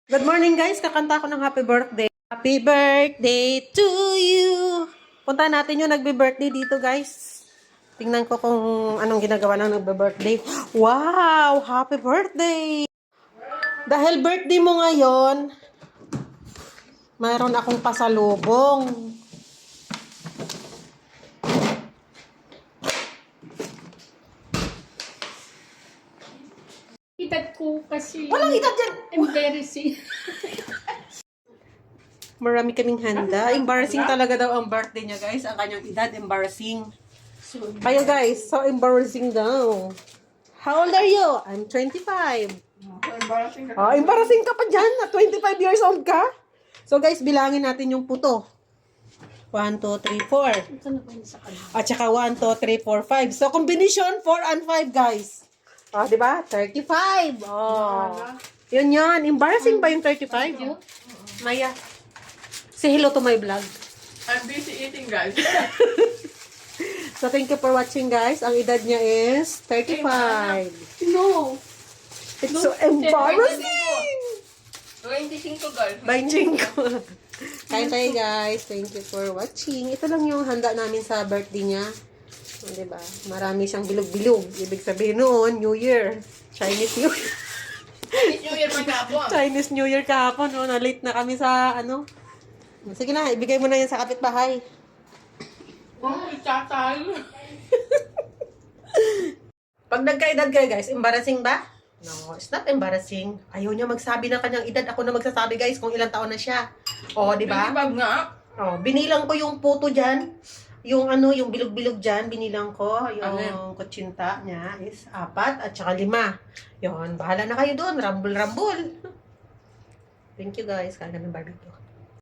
Good morning guys, kakanta ako ng happy birthday. Happy birthday to you. Punta natin yung nagbe-birthday dito guys. Tingnan ko kung anong ginagawa ng nagbe-birthday. Wow, happy birthday. Dahil birthday mo ngayon, mayroon akong pasalubong. Edad ko kasi. Walang edad dyan. Embarrassing. Marami kaming handa. Embarrassing talaga daw ang birthday niya guys. Ang kanyang edad, embarrassing. Kayo guys, so embarrassing daw. How old are you? I'm 25. Embarrassing ka pa dyan na 25 years old ka? So guys, bilangin natin yung puto. 1, 2, 3, 4. Ito na ba sa kanila? At saka 1, 2, 3, 4, 5. So combination 4 and 5 guys. Oh, di ba? 35. Oh. Yun yan. Embarrassing ba yung 35? Maya. Say hello to my vlog. I'm busy eating, guys. So thank you for watching guys. Ang edad niya is 35. No. It's so embarrassing. 25, guys. Banjing ko. Kain tayo guys. Thank you for watching. Ito lang yung handa namin sa birthday niya. O, diba? Marami siyang bilog-bilog. Ibig sabihin noon, New Year. Chinese New Year. New Year magkapon. Chinese New Year kahapon. No? Na-late na kami sa ano. Sige na, ibigay mo na yan sa kapitbahay. Oh, tatay. Pag nagka-edad kayo guys, embarrassing ba? No, it's not embarrassing. Ayaw niya magsabi ng kanyang edad. Ako na magsasabi guys kung ilang taon na siya. O, di ba? 25 nga. Oh, binilang ko yung puto dyan. Yung ano, yung bilog-bilog dyan, binilang ko. Yung kutsinta niya is 4 at saka 5. Yun, bahala na kayo doon. Rambul-rambul. Thank you guys. Kaya kami barbecue.